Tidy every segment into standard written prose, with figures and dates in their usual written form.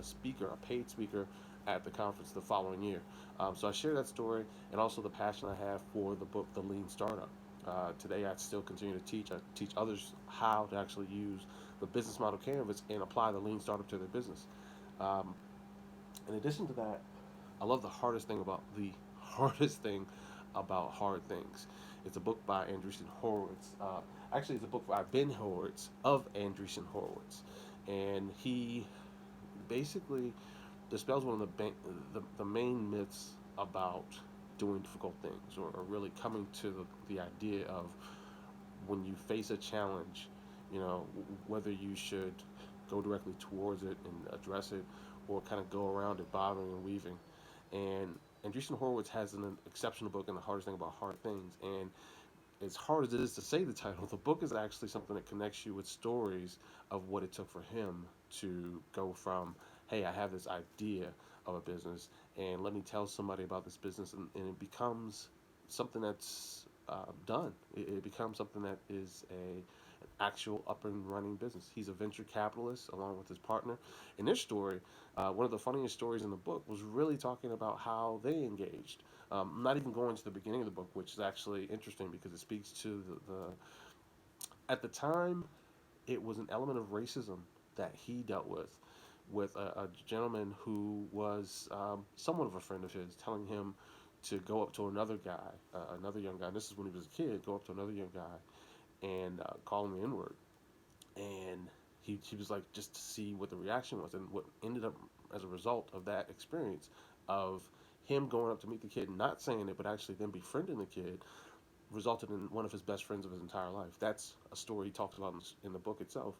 a speaker, a paid speaker at the conference the following year. So I share that story and also the passion I have for the book, The Lean Startup. Today, I still continue to teach. I teach others how to actually use the business model canvas and apply the lean startup to their business. Um, in addition to that, I love the hardest thing about the hardest thing about hard things. It's a book by Andreessen Horowitz. Actually, it's a book by Ben Horowitz of Andreessen Horowitz, and he basically dispels one of the main myths about doing difficult things, or really coming to the idea of when you face a challenge, whether you should go directly towards it and address it, or kind of go around it, bobbing and weaving. And Andreessen Horowitz has an exceptional book, and the hardest thing about hard things. And as hard as it is to say the title, the book is actually something that connects you with stories of what it took for him to go from, hey, I have this idea of a business, and let me tell somebody about this business, and it becomes something that's done. It becomes something that is an actual up and running business. He's a venture capitalist along with his partner. In their story, one of the funniest stories in the book was really talking about how they engaged. Not even going to the beginning of the book, which is actually interesting because it speaks to the at the time, it was an element of racism that he dealt with a gentleman who was somewhat of a friend of his, telling him to go up to another guy, another young guy. And this is when he was a kid. Go up to another young guy and call him the N word. And he was like, just to see what the reaction was. And what ended up as a result of that experience of him going up to meet the kid, not saying it, but actually then befriending the kid, resulted in one of his best friends of his entire life. That's a story he talks about in the book itself.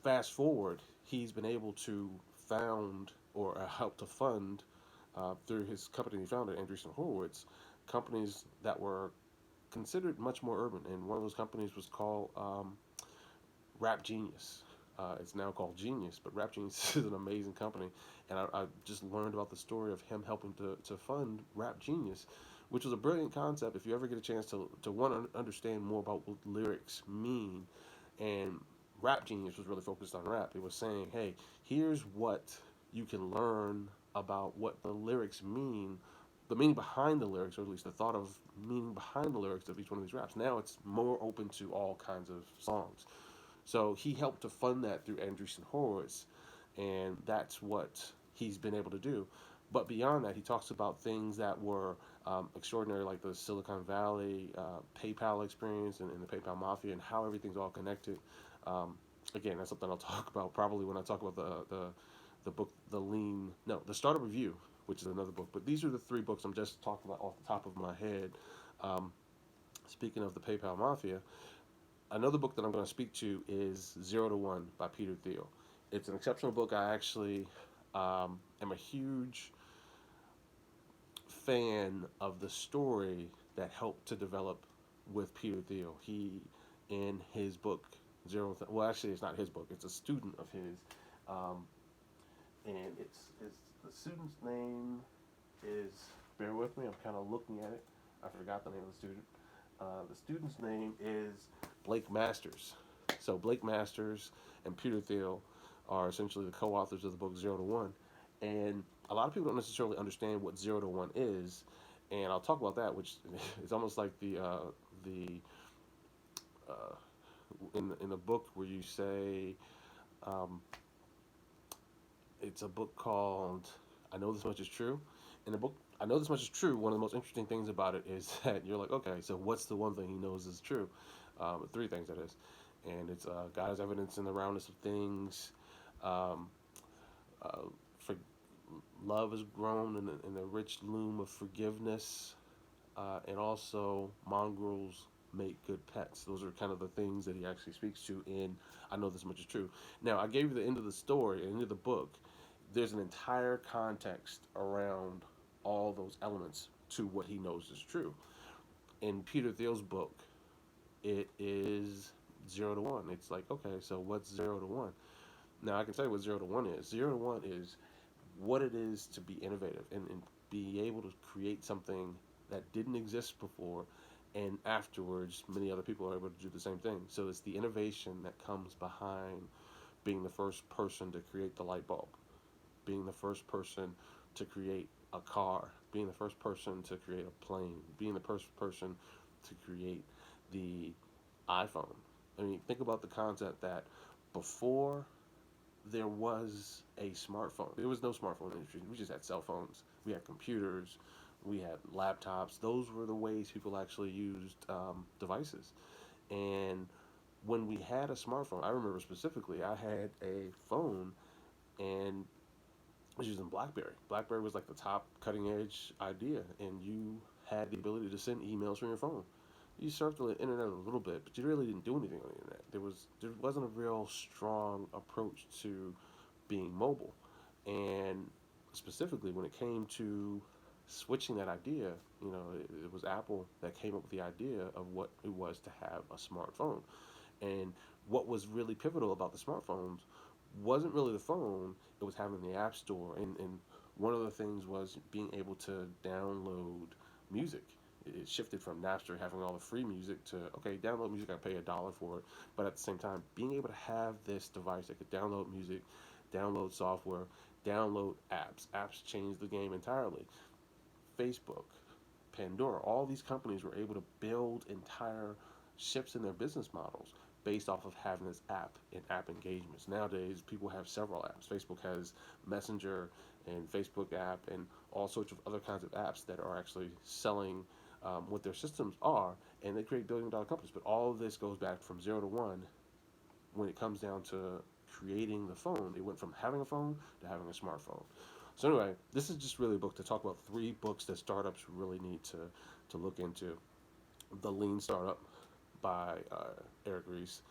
Fast forward, he's been able to found or help to fund through his company he founded, Andreessen Horowitz, companies that were considered much more urban. And one of those companies was called Rap Genius. It's now called Genius, but Rap Genius is an amazing company. And I just learned about the story of him helping to fund Rap Genius, which was a brilliant concept. If you ever get a chance to want to understand more about what lyrics mean, and Rap Genius was really focused on rap. It was saying, hey, here's what you can learn about what the lyrics mean, the meaning behind the lyrics, or at least the thought of meaning behind the lyrics of each one of these raps. Now it's more open to all kinds of songs. So he helped to fund that through Andreessen Horowitz, and that's what he's been able to do. But beyond that, he talks about things that were extraordinary, like the Silicon Valley PayPal experience and the PayPal mafia, and how everything's all connected. Um, Again, that's something I'll talk about probably when I talk about the book, the Startup Review, which is another book. But these are the three books I'm just talking about off the top of my head. Um, Speaking of the PayPal mafia, another book that I'm going to speak to is Zero to One by Peter Thiel. It's an exceptional book. I actually am a huge fan of the story that helped to develop with Peter Thiel. He, in his book, well, actually, it's not his book, it's a student of his. Um, and it's the student's name is, bear with me, I'm kind of looking at it. I forgot the name of the student. The student's name is Blake Masters. So Blake Masters and Peter Thiel are essentially the co-authors of the book Zero to One, and a lot of people don't necessarily understand what Zero to One is, and I'll talk about that, which is almost like the uh, in the book where you say um, it's a book called I Know This Much Is True. In the book I Know This Much Is True, one of the most interesting things about it is that you're like, okay, so what's the one thing he knows is true? Three things, that is. And it's God is evidence in the roundness of things. Um, for love has grown in the rich loom of forgiveness, and also mongrels make good pets. Those are kind of the things that he actually speaks to in I Know This Much Is True. Now, I gave you the end of the story, the end of the book. There's an entire context around all those elements to what he knows is true. In Peter Thiel's book, it is Zero to One. It's like, okay, so what's Zero to One? Now, I can tell you what Zero to One is. Zero to One is what it is to be innovative and be able to create something that didn't exist before, and afterwards many other people are able to do the same thing. So it's the innovation that comes behind being the first person to create the light bulb. being the first person to create a car, being the first person to create a plane, being the first person to create the iPhone. I mean, think about the concept that before there was a smartphone, there was no smartphone industry. We just had cell phones, we had computers, we had laptops. Those were the ways people actually used devices. And when we had a smartphone, I remember specifically, I had a phone and I was using BlackBerry. BlackBerry was like the top cutting edge idea, and you had the ability to send emails from your phone. You surfed the internet a little bit, but you really didn't do anything on the internet. There wasn't a real strong approach to being mobile, and specifically when it came to switching that idea, it was Apple that came up with the idea of what it was to have a smartphone. And what was really pivotal about the smartphones wasn't really the phone, it was having the app store. And one of the things was being able to download music. It shifted from Napster having all the free music to, okay, download music, I pay $1 for it. But at the same time, being able to have this device that could download music, download software, download apps. Apps changed the game entirely. Facebook, Pandora, all these companies were able to build entire shifts in their business models based off of having this app and app engagements. Nowadays, people have several apps. Facebook has Messenger and Facebook app and all sorts of other kinds of apps that are actually selling what their systems are, and they create billion-dollar companies. But all of this goes back from 0 to 1 when it comes down to creating the phone. It went from having a phone to having a smartphone. So anyway, this is just really a book to talk about 3 books that startups really need to look into. The Lean Startup by Eric Ries,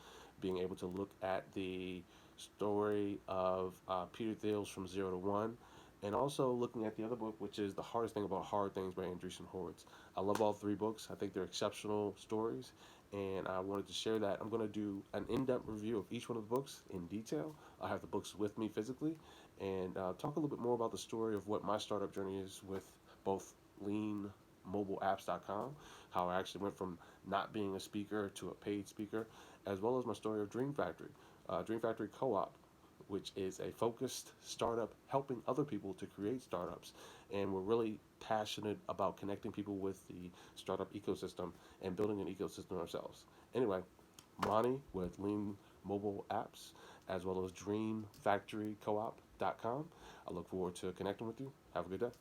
being able to look at the story of Peter Thiel's From 0 to 1, and also looking at the other book, which is The Hardest Thing About Hard Things by Andreessen Horowitz. I love all 3 books. I think they're exceptional stories, and I wanted to share that. I'm going to do an in-depth review of each one of the books in detail. I have the books with me physically, and talk a little bit more about the story of what my startup journey is with both leanmobileapps.com, how I actually went from not being a speaker to a paid speaker, as well as my story of Dream Factory, Dream Factory Co-op, which is a focused startup helping other people to create startups. And we're really passionate about connecting people with the startup ecosystem and building an ecosystem ourselves. Anyway, Monty with Lean Mobile Apps, as well as DreamFactoryCoop.com. I look forward to connecting with you. Have a good day.